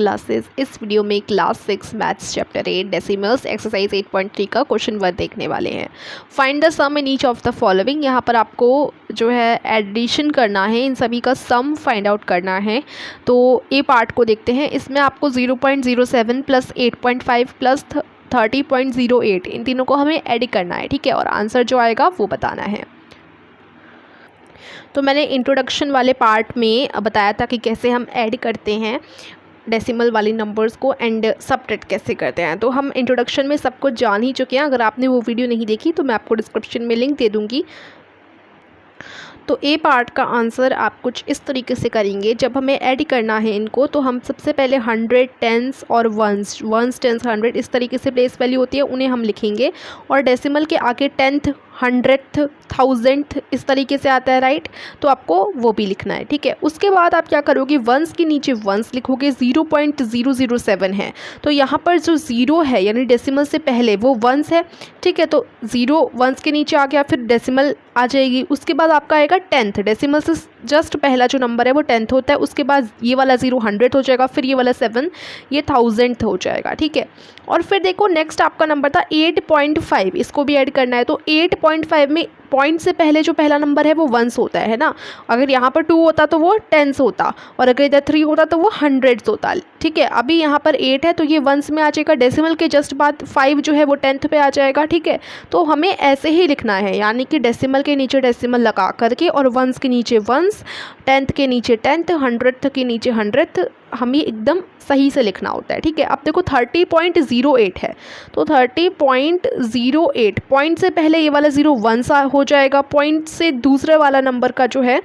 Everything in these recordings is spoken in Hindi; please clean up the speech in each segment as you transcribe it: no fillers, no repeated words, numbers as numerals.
क्लासेस। इस वीडियो में class 6 maths chapter 8 decimals exercise 8.3 का क्वेश्चन 1 देखने वाले हैं। Find the sum in each of the following. यहाँ पर आपको जो है एडिशन करना है, इन सभी का सम फाइंड आउट करना है। तो ए पार्ट को देखते हैं। इसमें आपको 0.07 प्लस 8.5 प्लस 30.08 इन तीनों को हमें ऐड करना है, ठीक है, और आंसर जो आएगा वो बताना है। तो मैंने इंट्रोडक्शन वाले पार्ट में बताया था कि कैसे हम ऐड करते हैं डेसिमल वाली नंबर्स को एंड सबट्रैक्ट कैसे करते हैं। तो हम इंट्रोडक्शन में सब कुछ जान ही चुके हैं। अगर आपने वो वीडियो नहीं देखी तो मैं आपको डिस्क्रिप्शन में लिंक दे दूँगी। तो ए पार्ट का आंसर आप कुछ इस तरीके से करेंगे। जब हमें ऐड करना है इनको तो हम सबसे पहले 100, टेंस और वंस, टेंस, 100 इस तरीके से प्लेस वैल्यू होती है उन्हें हम लिखेंगे, और डेसिमल के आगे 10th, 100th, 1000th इस तरीके से आता है, राइट। तो आपको वो भी लिखना है, ठीक है। उसके बाद आप क्या करोगे, वंस के नीचे वंस लिखोगे। 0.007 है तो यहाँ पर जो ज़ीरो है यानी डेसिमल से पहले वो वंस है, ठीक है। तो 0 वंस के नीचे आ गया, फिर डेसिमल आ जाएगी। उसके बाद आपका आएगा 10th, डेसिमल से जस्ट पहला जो नंबर है वो 10th होता है। उसके बाद ये वाला 0 100 हो जाएगा, फिर ये वाला 7 ये 1000th हो जाएगा, ठीक है। और फिर देखो नेक्स्ट आपका नंबर था 8.5, इसको भी ऐड करना है। तो 8.5 में पॉइंट से पहले जो पहला नंबर है वो वंस होता है ना। अगर यहाँ पर 2 होता तो वो टेंस होता, और अगर इधर 3 होता तो वो हंड्रेड्स होता, ठीक है। अभी यहाँ पर 8 है तो ये वंस में आ जाएगा। डेसिमल के जस्ट बाद 5 जो है वो 10th पे आ जाएगा, ठीक है। तो हमें ऐसे ही लिखना है, यानी कि डेसिमल के नीचे डेसिमल लगा करके और वंस के नीचे वंस, 10th के नीचे 10th, 100th के नीचे 100th, हमें एकदम सही से लिखना होता है, ठीक है। अब देखो 30.08 है तो 30.08 पॉइंट से पहले ये वाला 0 वंस हो जाएगा, पॉइंट से दूसरे वाला नंबर का जो है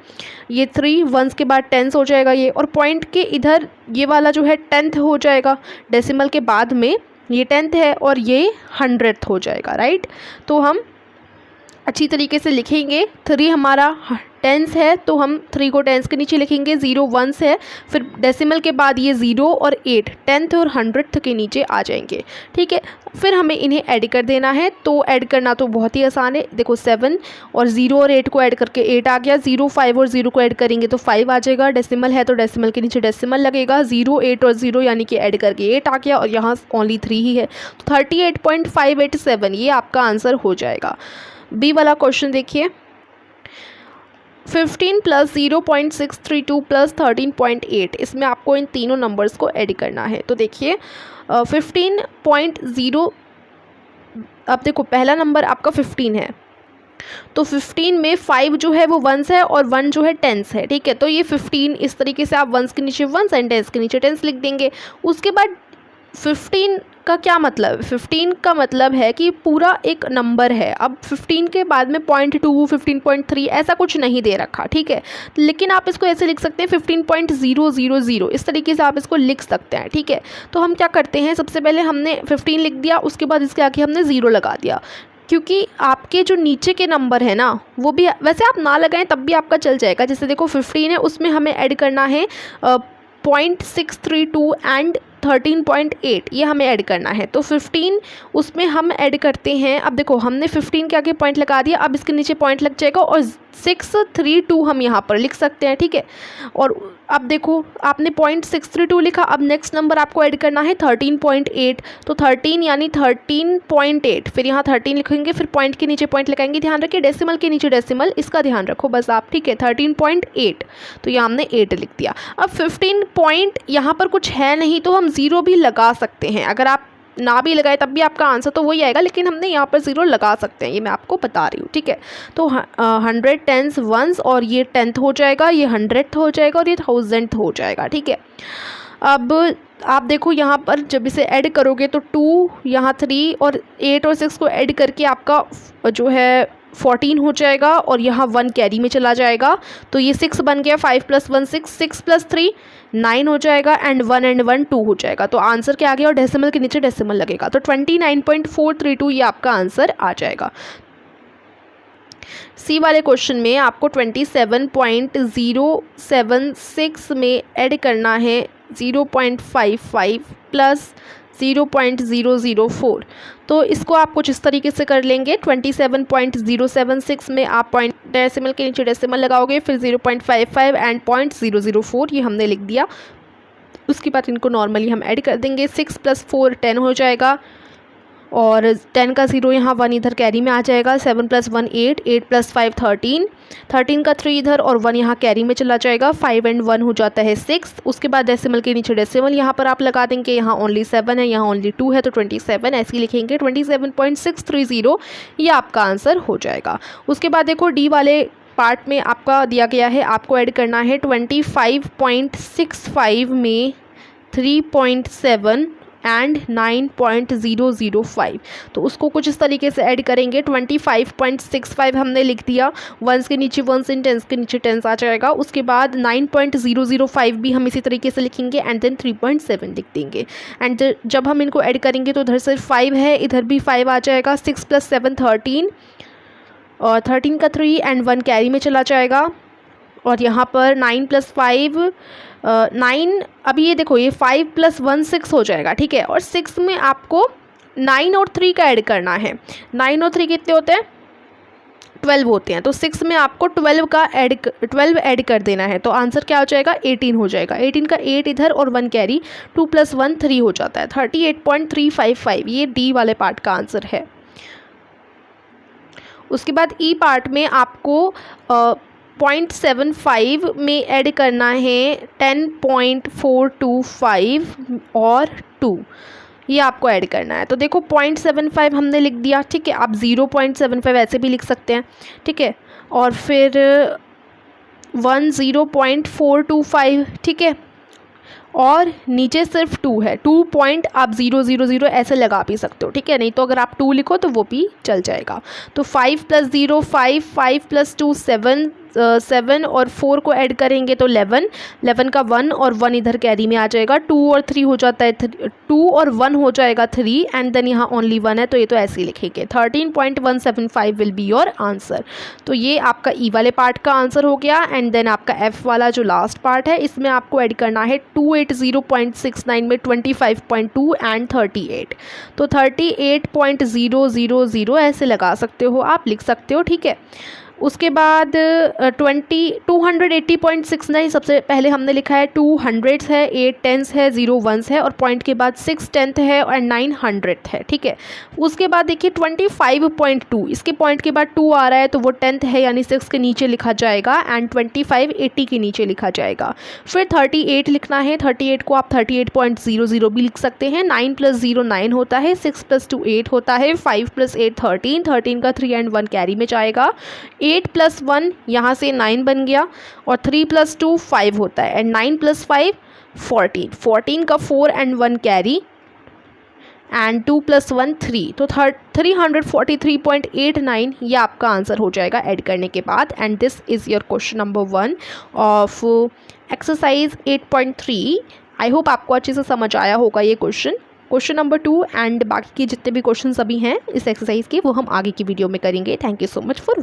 ये 3 वंस के बाद टेंस हो जाएगा ये, और पॉइंट के इधर ये वाला जो है 10th हो जाएगा। डेसिमल के बाद में ये 10th है और ये 100th हो जाएगा, राइट। तो हम अच्छी तरीके से लिखेंगे। 3 हमारा टेंस है तो हम 3 को टेंस के नीचे लिखेंगे। 0 वंस है, फिर डेसिमल के बाद ये 0 और 8 10th और 100th के नीचे आ जाएंगे, ठीक है। फिर हमें इन्हें ऐड कर देना है। तो ऐड करना तो बहुत ही आसान है। देखो 7 और 0 और 8 को ऐड करके 8 आ गया। 0, 5 और 0 को ऐड करेंगे तो 5 आ जाएगा। डेसिमल है तो डेसिमल के नीचे डेसिमल लगेगा। 0, 8 और 0 यानी कि ऐड करके 8 आ गया, और यहाँ ओनली 3 ही है तो 38.587 ये आपका आंसर हो जाएगा। बी वाला क्वेश्चन देखिए। 15 प्लस 0.632 प्लस 13.8, इसमें आपको इन तीनों नंबर्स को ऐड करना है। तो देखिए 15.0, अब देखो पहला नंबर आपका 15 है तो 15 में 5 जो है वो वंस है और 1 जो है टेंस है, ठीक है। तो ये 15 इस तरीके से आप वंस के नीचे वंस एंड टेंस के नीचे टेंस लिख देंगे। उसके बाद 15 का क्या मतलब, 15 का मतलब है कि पूरा एक नंबर है। अब 15 के बाद में 0.2, 15.3 ऐसा कुछ नहीं दे रखा, ठीक है। लेकिन आप इसको ऐसे लिख सकते हैं 15.000 इस तरीके से आप इसको लिख सकते हैं, ठीक है। तो हम क्या करते हैं, सबसे पहले हमने 15 लिख दिया, उसके बाद इसके आगे हमने 0 लगा दिया, क्योंकि आपके जो नीचे के नंबर है ना वो भी, वैसे आप ना लगाएं तब भी आपका चल जाएगा। जैसे देखो 15 है उसमें हमें ऐड करना है 0.632 एंड 13.8 ये हमें ऐड करना है। तो 15 उसमें हम ऐड करते हैं। अब देखो हमने 15 के आगे पॉइंट लगा दिया, अब इसके नीचे पॉइंट लग जाएगा और 632 हम यहाँ पर लिख सकते हैं, ठीक है। और अब देखो आपने 0.632 लिखा, अब नेक्स्ट नंबर आपको ऐड करना है 13.8। तो 13 यानी 13.8, फिर यहाँ 13 लिखेंगे, फिर पॉइंट के नीचे पॉइंट लगाएंगे। ध्यान रखिए डेसिमल के नीचे डेसिमल, इसका ध्यान रखो बस आप, ठीक है। 13.8 तो यहाँ हमने 8 लिख दिया। अब 15 पॉइंट यहाँ पर कुछ है नहीं तो हम 0 भी लगा सकते हैं। अगर आप ना भी लगाए तब भी आपका आंसर तो वही आएगा, लेकिन हमने यहाँ पर 0 लगा सकते हैं, ये मैं आपको बता रही हूँ, ठीक है। तो 100 टेंस वंस और ये 10th हो जाएगा, ये 100th हो जाएगा और ये 1000th हो जाएगा, ठीक है। अब आप देखो यहाँ पर जब इसे ऐड करोगे तो 2 यहाँ 3 और 8 और 6 को ऐड करके आपका जो है 14 हो जाएगा, और यहाँ 1 कैरी में चला जाएगा तो ये 6 बन गया। 5 + 1 6, 6 + 3 9 हो जाएगा, एंड 1 एंड 1 2 हो जाएगा। तो आंसर क्या आ गया, और डेसिमल के नीचे डेसिमल लगेगा तो 29.432 ये आपका आंसर आ जाएगा। सी वाले क्वेश्चन में आपको 27.076 में ऐड करना है 0.55 प्लस 0.004। तो इसको आप कुछ इस तरीके से कर लेंगे। 27.076 में आप पॉइंट डेसिमल के नीचे डेसिमल लगाओगे, फिर 0.55 एंड 0.004 ये हमने लिख दिया। उसके बाद इनको नॉर्मली हम ऐड कर देंगे। 6 + 4 10 हो जाएगा, और 10 का 0 यहाँ 1 इधर कैरी में आ जाएगा। 7 + 1 8, 8 + 5 13, 13 का 3 इधर और 1 यहाँ कैरी में चला जाएगा। 5 और 1 हो जाता है 6। उसके बाद डेसिमल के नीचे डेसिमल यहाँ पर आप लगा देंगे। यहाँ ओनली 7 है, यहाँ ओनली 2 है, तो 27 ऐसे ही लिखेंगे। 27.630 ये आपका आंसर हो जाएगा। उसके बाद देखो डी वाले पार्ट में आपका दिया गया है, आपको ऐड करना है 25.65 में 3.7 एंड 9.005। तो उसको कुछ इस तरीके से ऐड करेंगे। 25.65 हमने लिख दिया, वंस के नीचे वंस एंड टेंस के नीचे टेंस आ जाएगा। उसके बाद 9.005 भी हम इसी तरीके से लिखेंगे एंड देन 3.7 लिख देंगे। एंड जब हम इनको ऐड करेंगे तो इधर सिर्फ 5 है, इधर भी 5 आ जाएगा। 6 + 7 13, और 13 का 3 एंड 1 कैरी में चला जाएगा। और यहाँ पर 9 + 5 9, अभी ये देखो ये 5 + 1 6 हो जाएगा, ठीक है। और 6 में आपको 9 और 3 का ऐड करना है। 9 और 3 कितने होते हैं? 12 होते हैं। तो 6 में आपको 12 ऐड कर देना है। तो आंसर क्या हो जाएगा? 18 हो जाएगा। 18 का 8 इधर और 1 कैरी, 2 + 1 3 हो जाता है। 38.355 ये डी वाले पार्ट का आंसर है। उसके बाद ई पार्ट में आपको 0.75 में ऐड करना है 10.425 और 2, ये आपको ऐड करना है। तो देखो 0.75 हमने लिख दिया, ठीक है। आप 0.75 ऐसे भी लिख सकते हैं, ठीक है। और फिर 10.425, ठीक है। और नीचे सिर्फ 2 है, 2.000 ऐसे लगा भी सकते हो, ठीक है। नहीं तो अगर आप 2 लिखो तो वो भी चल जाएगा। तो 5 + 0 5, 5 + 2 7, 7 और 4 को ऐड करेंगे तो 11, 11 का 1 और 1 इधर कैरी में आ जाएगा। 2 और 3 हो जाता है 2 और 1 हो जाएगा 3 एंड देन यहाँ ओनली 1 है, तो ये तो ऐसे ही लिखेंगे। 13.175 विल बी योर आंसर। तो ये आपका ई वाले पार्ट का आंसर हो गया। एंड देन आपका एफ वाला जो लास्ट पार्ट है, इसमें आपको ऐड करना है 280.69 में 25.2 एंड 38। तो 38.000 ऐसे लगा सकते हो, आप लिख सकते हो, ठीक है। उसके बाद 280.69 सबसे पहले हमने लिखा है। 2 हंड्रेड्स है, 8 टेंस है, 0 वंस है और पॉइंट के बाद 6 टेंथ है और 9 हंड्रेड है, ठीक है। उसके बाद देखिए 25.2, इसके पॉइंट के बाद 2 आ रहा है तो वो टेंथ है, यानी 6 के नीचे लिखा जाएगा एंड 25 80 के नीचे लिखा जाएगा। फिर 38 लिखना है। 38 को आप 38.00 भी लिख सकते हैं। 9 + 0 9 होता है, 6 + 2 8 होता है, 5 + 8 13, 13 का 3 एंड 1 कैरी में जाएगा। 8 + 1 यहाँ से 9 बन गया और 3 + 2 5 होता है एंड 9 + 5 14, 14 का 4 एंड 1 कैरी एंड 2 + 1 3, तो 343.89 ये आपका आंसर हो जाएगा ऐड करने के बाद। And this is your question number 1 of exercise 8.3। I hope आपको अच्छे से समझ आया होगा ये क्वेश्चन नंबर 2 एंड बाकी के जितने भी क्वेश्चन अभी हैं इस एक्सरसाइज के वो हम आगे की वीडियो में करेंगे। Thank you so much for